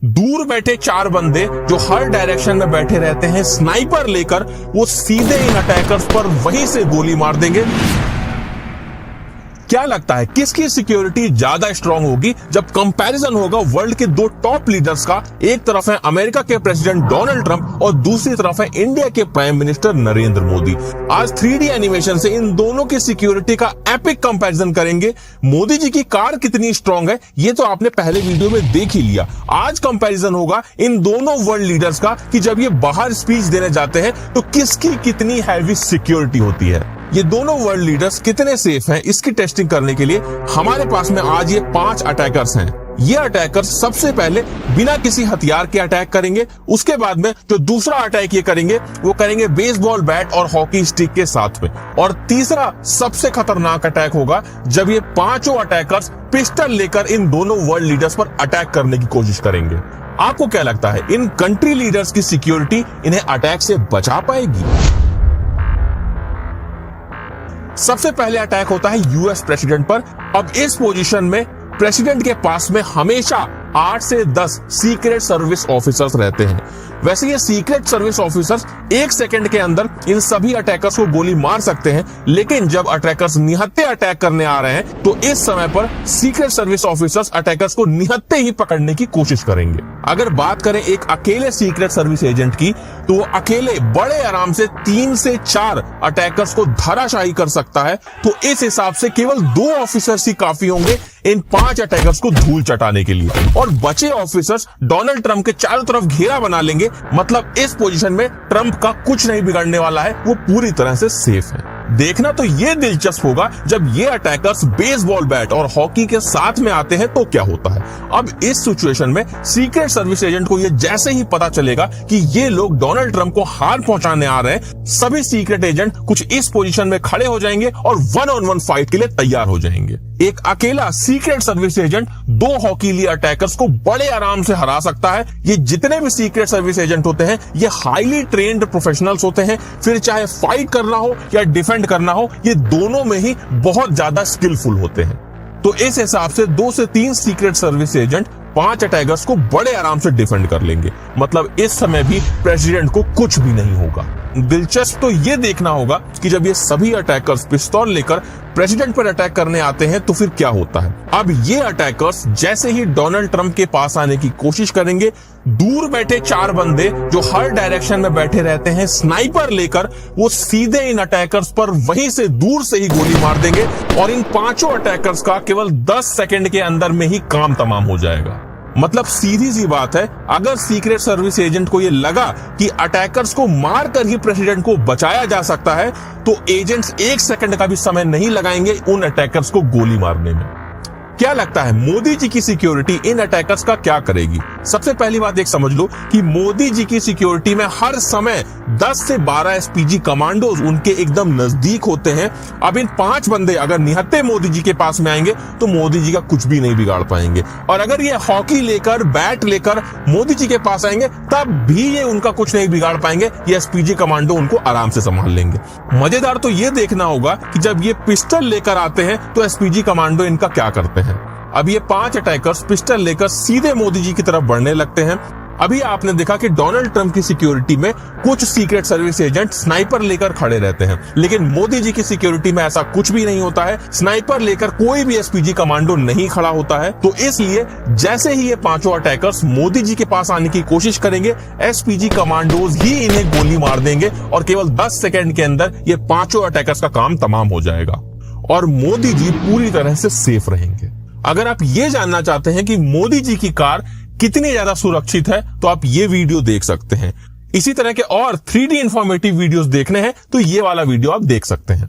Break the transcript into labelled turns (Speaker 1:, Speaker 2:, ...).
Speaker 1: दूर बैठे 4 बंदे जो हर डायरेक्शन में बैठे रहते हैं स्नाइपर लेकर, वो सीधे इन अटैकर्स पर वहीं से गोली मार देंगे। क्या लगता है किसकी सिक्योरिटी ज्यादा स्ट्रांग होगी जब कंपैरिजन होगा वर्ल्ड के 2 टॉप लीडर्स का? एक तरफ है अमेरिका के प्रेसिडेंट डोनाल्ड ट्रंप और दूसरी तरफ है इंडिया के प्राइम मिनिस्टर नरेंद्र मोदी। आज 3D एनिमेशन से इन दोनों की सिक्योरिटी का एपिक कंपैरिजन करेंगे। मोदी जी की कार कितनी स्ट्रांग है ये तो आपने पहले वीडियो में देख ही लिया। आज कंपैरिजन होगा इन दोनों वर्ल्ड लीडर्स का कि जब ये बाहर स्पीच देने जाते हैं तो किसकी कितनी हैवी सिक्योरिटी होती है। ये दोनों वर्ल्ड लीडर्स कितने सेफ हैं इसकी टेस्टिंग करने के लिए हमारे पास में आज ये 5 अटैकर्स हैं। ये अटैकर्स सबसे पहले बिना किसी हथियार के अटैक करेंगे। उसके बाद में जो दूसरा अटैक ये करेंगे वो करेंगे बेसबॉल बैट और हॉकी स्टिक के साथ में। और तीसरा सबसे खतरनाक अटैक होगा जब ये 5 अटैकर्स पिस्टल लेकर इन दोनों वर्ल्ड लीडर्स पर अटैक करने की कोशिश करेंगे। आपको क्या लगता है इन कंट्री लीडर्स की सिक्योरिटी इन्हें अटैक से बचा पाएगी? सबसे पहले अटैक होता है यूएस प्रेसिडेंट पर। अब इस पोजीशन में प्रेसिडेंट के पास में हमेशा 8 से 10 सीक्रेट सर्विस ऑफिसर्स रहते हैं। वैसे ये सीक्रेट सर्विस ऑफिसर्स 1 सेकंड के अंदर इन सभी अटैकर्स को गोली मार सकते हैं, लेकिन जब अटैकर्स निहत्थे अटैक करने आ रहे हैं तो इस समय पर सीक्रेट सर्विस ऑफिसर्स अटैकर्स को निहत्थे ही पकड़ने की कोशिश करेंगे। अगर बात करें एक अकेले सीक्रेट सर्विस एजेंट की तो वो अकेले बड़े आराम से 3 से 4 अटैकर्स को धराशायी कर सकता है। तो इस हिसाब से केवल 2 ऑफिसर्स ही काफी होंगे इन 5 अटैकर्स को धूल चटाने के लिए। और बचे ऑफिसर्स डोनाल्ड ट्रंप के चारों तरफ घेरा बना लेंगे। मतलब इस पोजीशन में ट्रंप का कुछ नहीं बिगड़ने वाला है, वो पूरी तरह से सेफ है। देखना तो ये दिलचस्प होगा जब ये अटैकर्स बेसबॉल बैट और हॉकी के साथ में आते हैं तो क्या होता है। अब इस सिचुएशन में सीक्रेट सर्विस एजेंट को ये जैसे ही पता चलेगा कि ये लोग डोनाल्ड ट्रंप को हार पहुंचाने आ रहे हैं, सभी सीक्रेट एजेंट कुछ इस पोजीशन में खड़े हो जाएंगे और 1-on-1 फाइट के लिए तैयार हो जाएंगे। एक अकेला सीक्रेट सर्विस एजेंट 2 हॉकीली अटैकर्स को बड़े आराम से हरा सकता है। ये जितने भी सीक्रेट सर्विस एजेंट होते हैं ये हाईली ट्रेन्ड प्रोफेशनल्स होते हैं। फिर चाहे फाइट करना हो या डिफेंड करना हो, ये दोनों में ही बहुत ज्यादा स्किलफुल होते हैं। तो इस हिसाब से 2 से 3 सीक्रेट सर्विस एजेंट 5 अटैकर्स को बड़े आराम से डिफेंड कर लेंगे। मतलब इस समय भी प्रेसिडेंट को कुछ भी नहीं होगा। दिलचस्प तो ये देखना होगा कि जब ये सभी अटैकर्स पिस्तौल लेकर प्रेसिडेंट पर अटैक करने आते हैं तो फिर क्या होता है। अब ये अटैकर्स जैसे ही डोनाल्ड ट्रंप के पास आने की कोशिश करेंगे, दूर बैठे 4 बंदे जो हर डायरेक्शन में बैठे रहते हैं स्नाइपर लेकर, वो सीधे इन अटैकर्स पर वहीं से दूर से ही गोली मार देंगे और इन 5 अटैकर्स का केवल 10 सेकंड के अंदर में ही काम तमाम हो जाएगा। मतलब सीधी सी बात है, अगर सीक्रेट सर्विस एजेंट को ये लगा कि अटैकर्स को मारकर ही प्रेसिडेंट को बचाया जा सकता है तो एजेंट्स 1 सेकंड का भी समय नहीं लगाएंगे उन अटैकर्स को गोली मारने में। क्या लगता है मोदी जी की सिक्योरिटी इन अटैकर्स का क्या करेगी? सबसे पहली बात एक समझ लो कि मोदी जी की सिक्योरिटी में हर समय 10 से 12 एसपीजी कमांडोज उनके एकदम नजदीक होते हैं। अब इन 5 बंदे अगर निहत्थे मोदी जी के पास में आएंगे तो मोदी जी का कुछ भी नहीं बिगाड़ पाएंगे। और अगर ये हॉकी लेकर बैट लेकर मोदी जी के पास आएंगे तब भी ये उनका कुछ नहीं बिगाड़ पाएंगे। ये एसपीजी कमांडो उनको आराम से संभाल लेंगे। मजेदार तो ये देखना होगा कि जब ये पिस्टल लेकर आते हैं तो एसपीजी कमांडो इनका क्या करते हैं। अब ये 5 अटैकर्स पिस्टल लेकर सीधे मोदी जी की तरफ बढ़ने लगते हैं। अभी आपने देखा कि डोनाल्ड ट्रंप की सिक्योरिटी में कुछ सीक्रेट सर्विस एजेंट स्नाइपर लेकर खड़े रहते हैं, लेकिन मोदी जी की सिक्योरिटी में ऐसा कुछ भी नहीं होता है। स्नाइपर लेकर कोई भी एसपीजी कमांडो नहीं खड़ा होता है। तो इसलिए जैसे ही ये 5 अटैकर्स मोदी जी के पास आने की कोशिश करेंगे, एसपीजी कमांडोज ही इन्हें गोली मार देंगे और केवल 10 सेकंड के अंदर ये 5 अटैकर्स का काम तमाम हो जाएगा और मोदी जी पूरी तरह से सेफ रहेंगे। अगर आप ये जानना चाहते हैं कि मोदी जी की कार कितनी ज्यादा सुरक्षित है तो आप ये वीडियो देख सकते हैं। इसी तरह के और 3D इंफॉर्मेटिव वीडियोस देखने हैं तो ये वाला वीडियो आप देख सकते हैं।